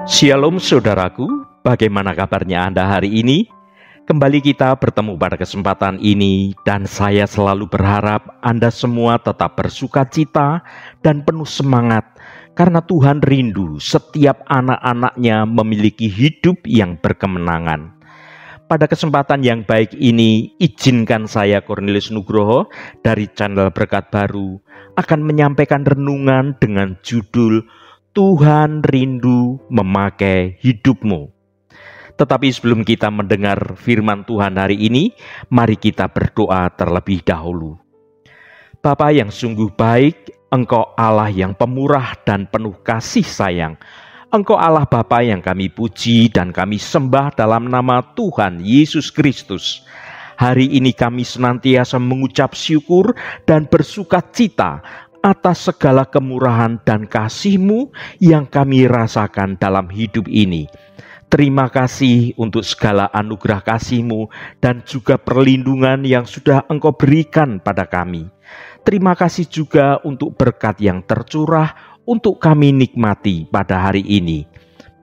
Shalom saudaraku, bagaimana kabarnya Anda hari ini? Kembali kita bertemu pada kesempatan ini dan saya selalu berharap Anda semua tetap bersukacita dan penuh semangat karena Tuhan rindu setiap anak-anaknya memiliki hidup yang berkemenangan. Pada kesempatan yang baik ini, izinkan saya Cornelius Nugroho dari channel Berkat Baru akan menyampaikan renungan dengan judul Tuhan rindu memakai hidupmu. Tetapi sebelum kita mendengar firman Tuhan hari ini, mari kita berdoa terlebih dahulu. Bapa yang sungguh baik, Engkau Allah yang pemurah dan penuh kasih sayang. Engkau Allah Bapa yang kami puji dan kami sembah dalam nama Tuhan Yesus Kristus. Hari ini kami senantiasa mengucap syukur dan bersukacita atas segala kemurahan dan kasih-Mu yang kami rasakan dalam hidup ini. Terima kasih untuk segala anugerah kasih-Mu dan juga perlindungan yang sudah Engkau berikan pada kami. Terima kasih juga untuk berkat yang tercurah untuk kami nikmati pada hari ini.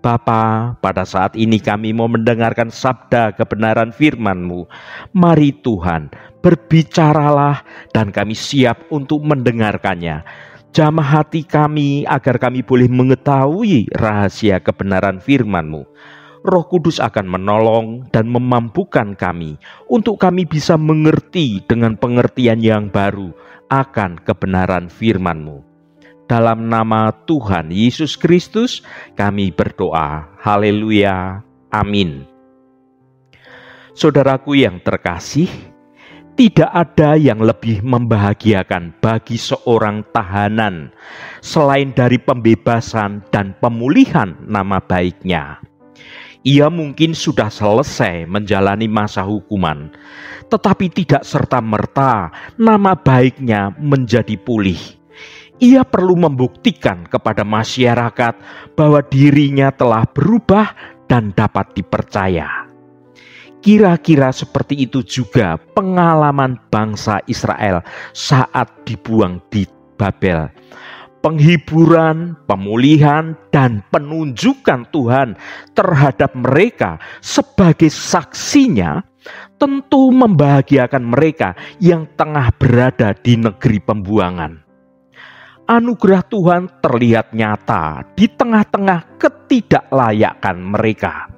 Bapa, pada saat ini kami mau mendengarkan sabda kebenaran firman-Mu. Mari Tuhan, berbicaralah dan kami siap untuk mendengarkannya. Jamah hati kami agar kami boleh mengetahui rahasia kebenaran firman-Mu. Roh Kudus akan menolong dan memampukan kami untuk kami bisa mengerti dengan pengertian yang baru akan kebenaran firman-Mu. Dalam nama Tuhan Yesus Kristus kami berdoa. Haleluya. Amin. Saudaraku yang terkasih, tidak ada yang lebih membahagiakan bagi seorang tahanan selain dari pembebasan dan pemulihan nama baiknya. Ia mungkin sudah selesai menjalani masa hukuman, tetapi tidak serta-merta nama baiknya menjadi pulih. Ia perlu membuktikan kepada masyarakat bahwa dirinya telah berubah dan dapat dipercaya. Kira-kira seperti itu juga pengalaman bangsa Israel saat dibuang di Babel. Penghiburan, pemulihan, dan penunjukan Tuhan terhadap mereka sebagai saksinya tentu membahagiakan mereka yang tengah berada di negeri pembuangan. Anugerah Tuhan terlihat nyata di tengah-tengah ketidaklayakan mereka.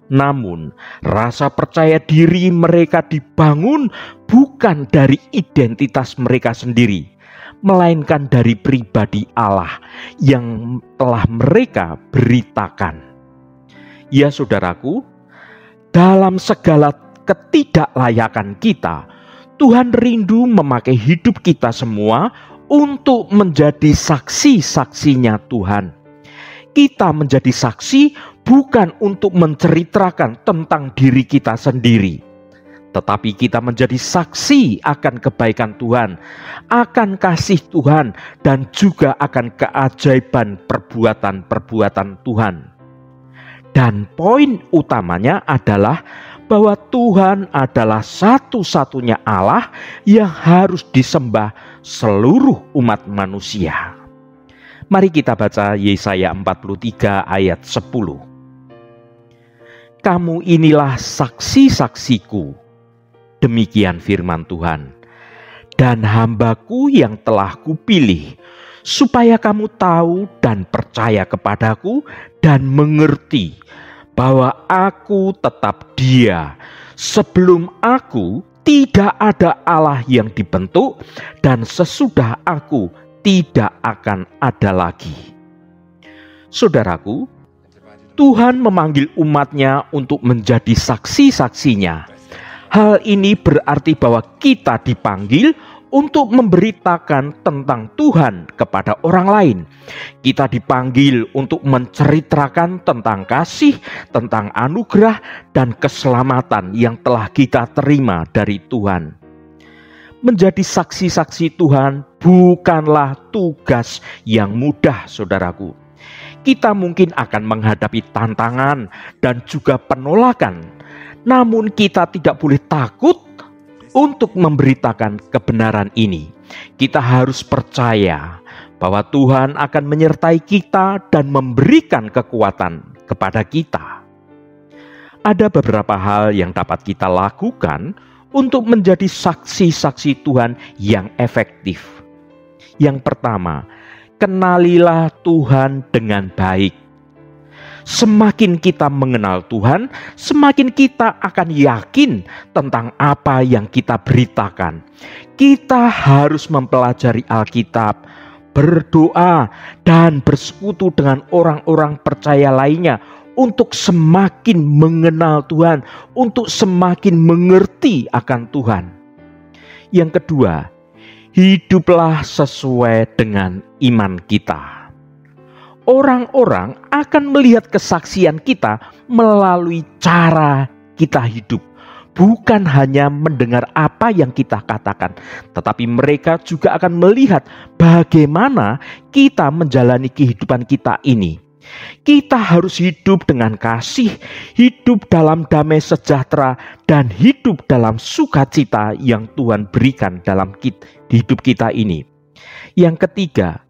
Namun, rasa percaya diri mereka dibangun bukan dari identitas mereka sendiri, melainkan dari pribadi Allah yang telah mereka beritakan. Ya saudaraku, dalam segala ketidaklayakan kita, Tuhan rindu memakai hidup kita semua untuk menjadi saksi-saksinya Tuhan. Kita menjadi saksi bukan untuk menceritakan tentang diri kita sendiri, tetapi kita menjadi saksi akan kebaikan Tuhan, akan kasih Tuhan, dan juga akan keajaiban perbuatan-perbuatan Tuhan. Dan poin utamanya adalah bahwa Tuhan adalah satu-satunya Allah yang harus disembah seluruh umat manusia. Mari kita baca Yesaya 43 ayat 10. Kamu inilah saksi-saksiku, demikian firman Tuhan, dan hambaku yang telah kupilih, supaya kamu tahu dan percaya kepadaku dan mengerti bahwa aku tetap Dia. Sebelum aku tidak ada Allah yang dibentuk, dan sesudah aku tidak akan ada lagi. Saudaraku, Tuhan memanggil umatnya untuk menjadi saksi-saksinya. Hal ini berarti bahwa kita dipanggil untuk memberitakan tentang Tuhan kepada orang lain. Kita dipanggil untuk menceritakan tentang kasih, tentang anugerah, dan keselamatan yang telah kita terima dari Tuhan. Menjadi saksi-saksi Tuhan bukanlah tugas yang mudah, saudaraku. Kita mungkin akan menghadapi tantangan dan juga penolakan, namun kita tidak boleh takut untuk memberitakan kebenaran ini. Kita harus percaya bahwa Tuhan akan menyertai kita dan memberikan kekuatan kepada kita. Ada beberapa hal yang dapat kita lakukan untuk menjadi saksi-saksi Tuhan yang efektif. Yang pertama, kenalilah Tuhan dengan baik. Semakin kita mengenal Tuhan, semakin kita akan yakin tentang apa yang kita beritakan. Kita harus mempelajari Alkitab, berdoa, dan bersekutu dengan orang-orang percaya lainnya untuk semakin mengenal Tuhan, untuk semakin mengerti akan Tuhan. Yang kedua, hiduplah sesuai dengan iman kita. Orang-orang akan melihat kesaksian kita melalui cara kita hidup. Bukan hanya mendengar apa yang kita katakan, tetapi mereka juga akan melihat bagaimana kita menjalani kehidupan kita ini. Kita harus hidup dengan kasih, hidup dalam damai sejahtera, dan hidup dalam sukacita yang Tuhan berikan dalam hidup kita ini. Yang ketiga,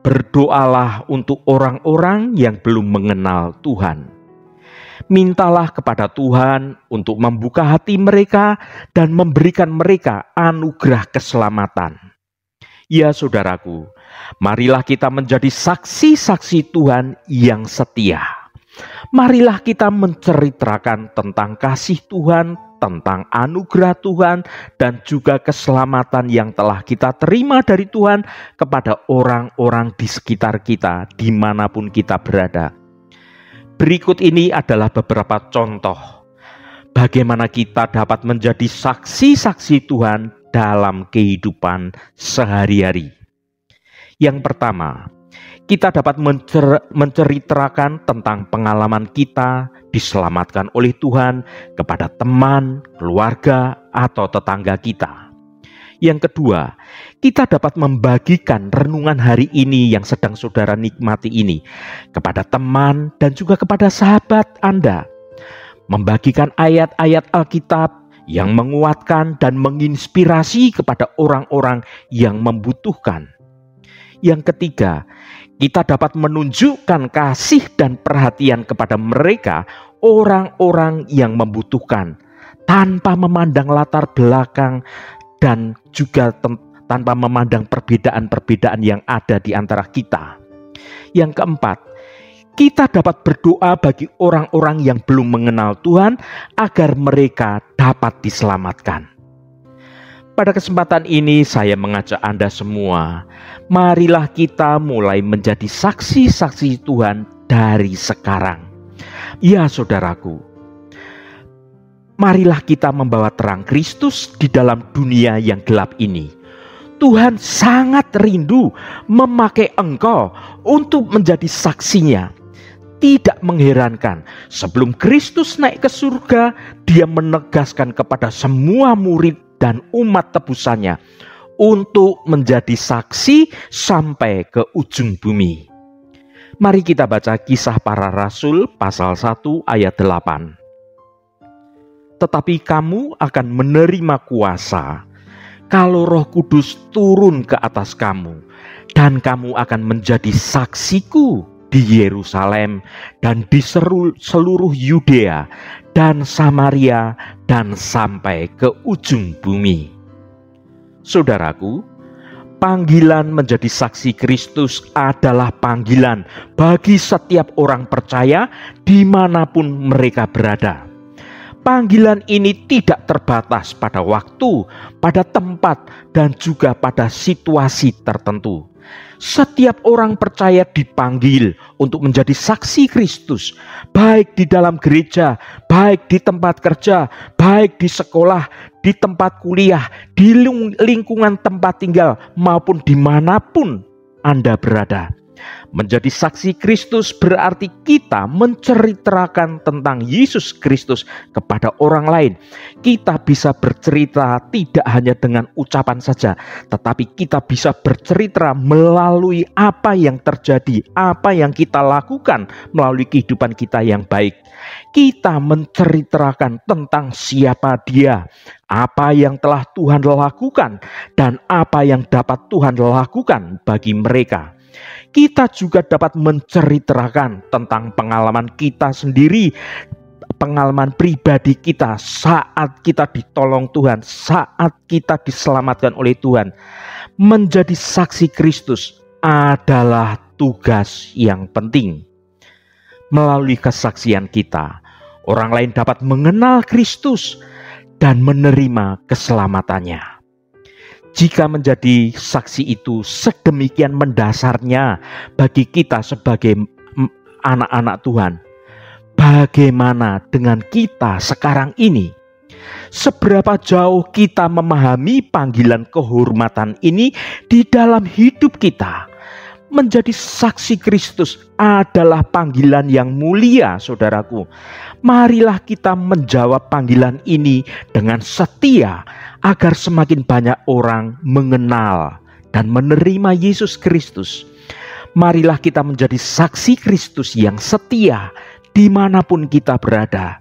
berdoalah untuk orang-orang yang belum mengenal Tuhan. Mintalah kepada Tuhan untuk membuka hati mereka dan memberikan mereka anugerah keselamatan. Ya saudaraku, marilah kita menjadi saksi-saksi Tuhan yang setia. Marilah kita menceritakan tentang kasih Tuhan, tentang anugerah Tuhan, dan juga keselamatan yang telah kita terima dari Tuhan kepada orang-orang di sekitar kita, dimanapun kita berada. Berikut ini adalah beberapa contoh bagaimana kita dapat menjadi saksi-saksi Tuhan dalam kehidupan sehari-hari. Yang pertama, kita dapat menceritakan tentang pengalaman kita diselamatkan oleh Tuhan kepada teman, keluarga, atau tetangga kita. Yang kedua, kita dapat membagikan renungan hari ini yang sedang saudara nikmati ini kepada teman dan juga kepada sahabat Anda. Membagikan ayat-ayat Alkitab yang menguatkan dan menginspirasi kepada orang-orang yang membutuhkan. Yang ketiga, kita dapat menunjukkan kasih dan perhatian kepada mereka, orang-orang yang membutuhkan, tanpa memandang latar belakang dan juga tanpa memandang perbedaan-perbedaan yang ada di antara kita. Yang keempat, kita dapat berdoa bagi orang-orang yang belum mengenal Tuhan agar mereka dapat diselamatkan. Pada kesempatan ini saya mengajak Anda semua, marilah kita mulai menjadi saksi-saksi Tuhan dari sekarang. Ya saudaraku, marilah kita membawa terang Kristus di dalam dunia yang gelap ini. Tuhan sangat rindu memakai engkau untuk menjadi saksinya. Tidak mengherankan, sebelum Kristus naik ke surga, Dia menegaskan kepada semua murid dan umat tebusannya untuk menjadi saksi sampai ke ujung bumi. Mari kita baca Kisah Para Rasul pasal 1 ayat 8. Tetapi kamu akan menerima kuasa kalau Roh Kudus turun ke atas kamu, dan kamu akan menjadi saksiku di Yerusalem dan di seluruh Yudea dan Samaria dan sampai ke ujung bumi. Saudaraku, panggilan menjadi saksi Kristus adalah panggilan bagi setiap orang percaya dimanapun mereka berada. Panggilan ini tidak terbatas pada waktu, pada tempat, dan juga pada situasi tertentu. Setiap orang percaya dipanggil untuk menjadi saksi Kristus, baik di dalam gereja, baik di tempat kerja, baik di sekolah, di tempat kuliah, di lingkungan tempat tinggal, maupun dimanapun Anda berada. Menjadi saksi Kristus berarti kita menceritakan tentang Yesus Kristus kepada orang lain. Kita bisa bercerita tidak hanya dengan ucapan saja, tetapi kita bisa bercerita melalui apa yang terjadi, apa yang kita lakukan melalui kehidupan kita yang baik. Kita menceritakan tentang siapa Dia, apa yang telah Tuhan lakukan, dan apa yang dapat Tuhan lakukan bagi mereka. Kita juga dapat menceritakan tentang pengalaman kita sendiri, pengalaman pribadi kita saat kita ditolong Tuhan, saat kita diselamatkan oleh Tuhan. Menjadi saksi Kristus adalah tugas yang penting. Melalui kesaksian kita, orang lain dapat mengenal Kristus dan menerima keselamatannya. Jika menjadi saksi itu sedemikian mendasarnya bagi kita sebagai anak-anak Tuhan, bagaimana dengan kita sekarang ini? Seberapa jauh kita memahami panggilan kehormatan ini di dalam hidup kita? Menjadi saksi Kristus adalah panggilan yang mulia, saudaraku. Marilah kita menjawab panggilan ini dengan setia, agar semakin banyak orang mengenal dan menerima Yesus Kristus. Marilah kita menjadi saksi Kristus yang setia dimanapun kita berada.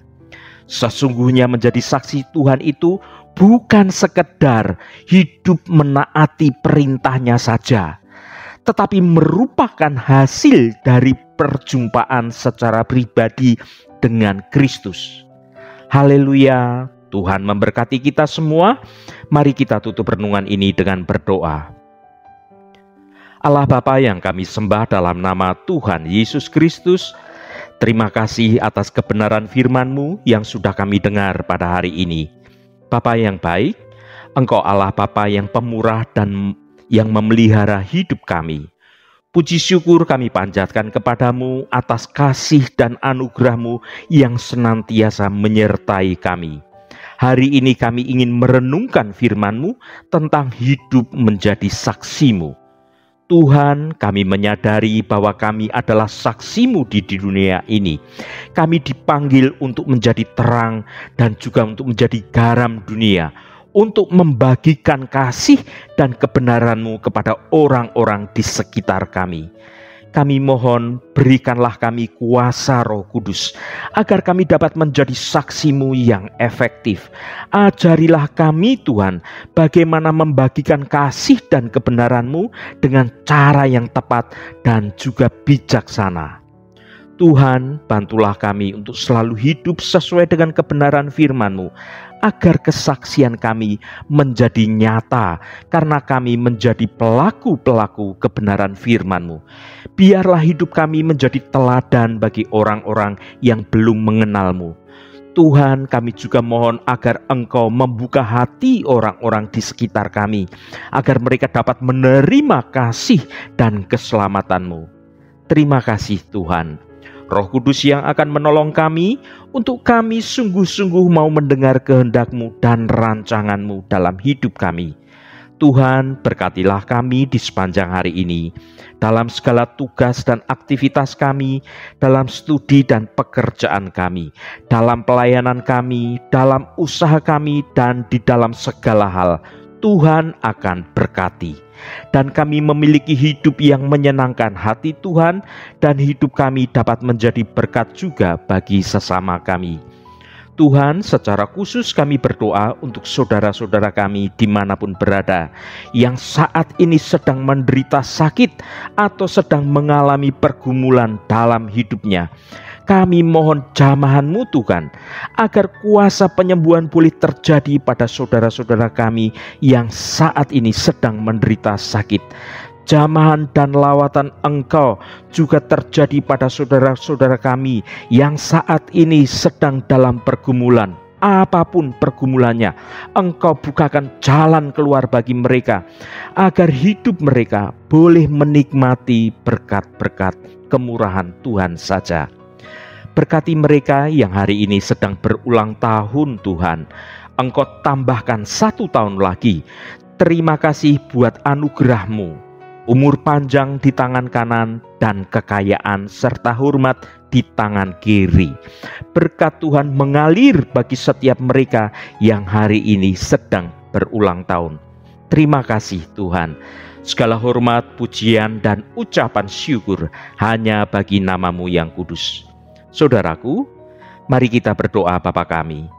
Sesungguhnya menjadi saksi Tuhan itu bukan sekedar hidup menaati perintahnya saja, tetapi merupakan hasil dari perjumpaan secara pribadi dengan Kristus. Haleluya, Tuhan memberkati kita semua. Mari kita tutup renungan ini dengan berdoa. Allah Bapa yang kami sembah dalam nama Tuhan Yesus Kristus, terima kasih atas kebenaran firman-Mu yang sudah kami dengar pada hari ini. Bapa yang baik, Engkau Allah Bapa yang pemurah dan yang memelihara hidup kami. Puji syukur kami panjatkan kepadamu atas kasih dan anugerah-Mu yang senantiasa menyertai kami. Hari ini kami ingin merenungkan firman-Mu tentang hidup menjadi saksi-Mu. Tuhan, kami menyadari bahwa kami adalah saksi-Mu di dunia ini. Kami dipanggil untuk menjadi terang dan juga untuk menjadi garam dunia, untuk membagikan kasih dan kebenaran-Mu kepada orang-orang di sekitar kami. Kami mohon berikanlah kami kuasa Roh Kudus, agar kami dapat menjadi saksi-Mu yang efektif. Ajarilah kami Tuhan, bagaimana membagikan kasih dan kebenaran-Mu dengan cara yang tepat dan juga bijaksana. Tuhan, bantulah kami untuk selalu hidup sesuai dengan kebenaran firman-Mu, agar kesaksian kami menjadi nyata, karena kami menjadi pelaku-pelaku kebenaran firman-Mu. Biarlah hidup kami menjadi teladan bagi orang-orang yang belum mengenal-Mu. Tuhan, kami juga mohon agar Engkau membuka hati orang-orang di sekitar kami, agar mereka dapat menerima kasih dan keselamatan-Mu. Terima kasih Tuhan. Roh Kudus yang akan menolong kami untuk kami sungguh-sungguh mau mendengar kehendak-Mu dan rancangan-Mu dalam hidup kami. Tuhan, berkatilah kami di sepanjang hari ini, dalam segala tugas dan aktivitas kami, dalam studi dan pekerjaan kami, dalam pelayanan kami, dalam usaha kami, dan di dalam segala hal. Tuhan akan berkati, dan kami memiliki hidup yang menyenangkan hati Tuhan, dan hidup kami dapat menjadi berkat juga bagi sesama kami. Tuhan, secara khusus kami berdoa untuk saudara-saudara kami dimanapun berada, yang saat ini sedang menderita sakit atau sedang mengalami pergumulan dalam hidupnya. Kami mohon jamahan-Mu Tuhan, agar kuasa penyembuhan boleh terjadi pada saudara-saudara kami yang saat ini sedang menderita sakit. Jamahan dan lawatan Engkau juga terjadi pada saudara-saudara kami yang saat ini sedang dalam pergumulan. Apapun pergumulannya, Engkau bukakan jalan keluar bagi mereka, agar hidup mereka boleh menikmati berkat-berkat kemurahan Tuhan saja. Berkati mereka yang hari ini sedang berulang tahun Tuhan. Engkau tambahkan 1 tahun lagi. Terima kasih buat anugerah-Mu. umur panjang di tangan kanan, dan kekayaan serta hormat di tangan kiri. Berkat Tuhan mengalir bagi setiap mereka yang hari ini sedang berulang tahun. Terima kasih Tuhan. Segala hormat, pujian, dan ucapan syukur hanya bagi nama-Mu yang kudus. Saudaraku, mari kita berdoa Bapa kami.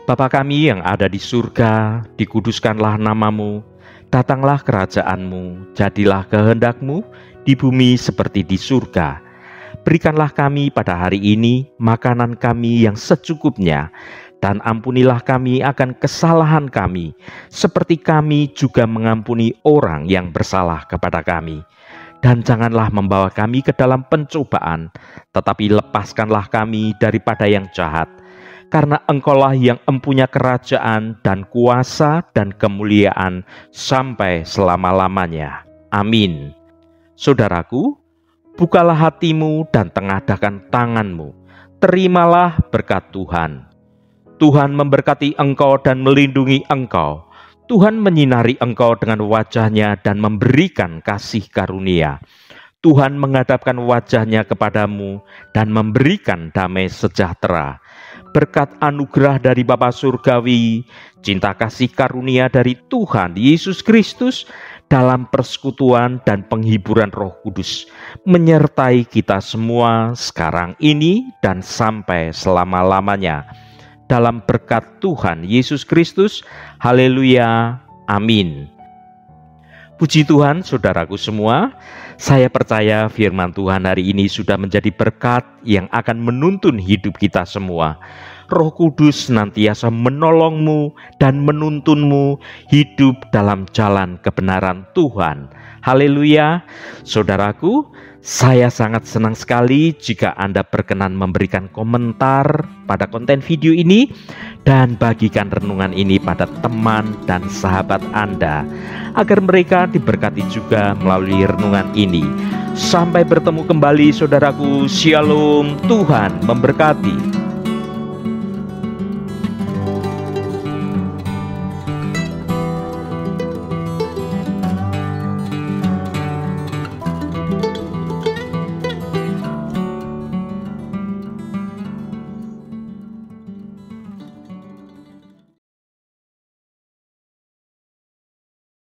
Bapa kami yang ada di surga, dikuduskanlah nama-Mu. Datanglah kerajaan-Mu, jadilah kehendak-Mu di bumi seperti di surga. Berikanlah kami pada hari ini makanan kami yang secukupnya, dan ampunilah kami akan kesalahan kami, seperti kami juga mengampuni orang yang bersalah kepada kami. Dan janganlah membawa kami ke dalam pencobaan, tetapi lepaskanlah kami daripada yang jahat. Karena Engkaulah yang empunya kerajaan dan kuasa dan kemuliaan sampai selama-lamanya. Amin. Saudaraku, bukalah hatimu dan tengadahkan tanganmu. Terimalah berkat Tuhan. Tuhan memberkati engkau dan melindungi engkau. Tuhan menyinari engkau dengan wajah-Nya dan memberikan kasih karunia. Tuhan menghadapkan wajah-Nya kepadamu dan memberikan damai sejahtera. Berkat anugerah dari Bapa Surgawi, cinta kasih karunia dari Tuhan Yesus Kristus, dalam persekutuan dan penghiburan Roh Kudus, menyertai kita semua sekarang ini dan sampai selama-lamanya. Dalam berkat Tuhan Yesus Kristus, haleluya, amin. Puji Tuhan, saudaraku semua, saya percaya firman Tuhan hari ini sudah menjadi berkat yang akan menuntun hidup kita semua. Roh Kudus senantiasa menolongmu dan menuntunmu hidup dalam jalan kebenaran Tuhan. Haleluya. Saudaraku, saya sangat senang sekali jika Anda berkenan memberikan komentar pada konten video ini dan bagikan renungan ini pada teman dan sahabat Anda, agar mereka diberkati juga melalui renungan ini. Sampai bertemu kembali saudaraku, Shalom, Tuhan memberkati.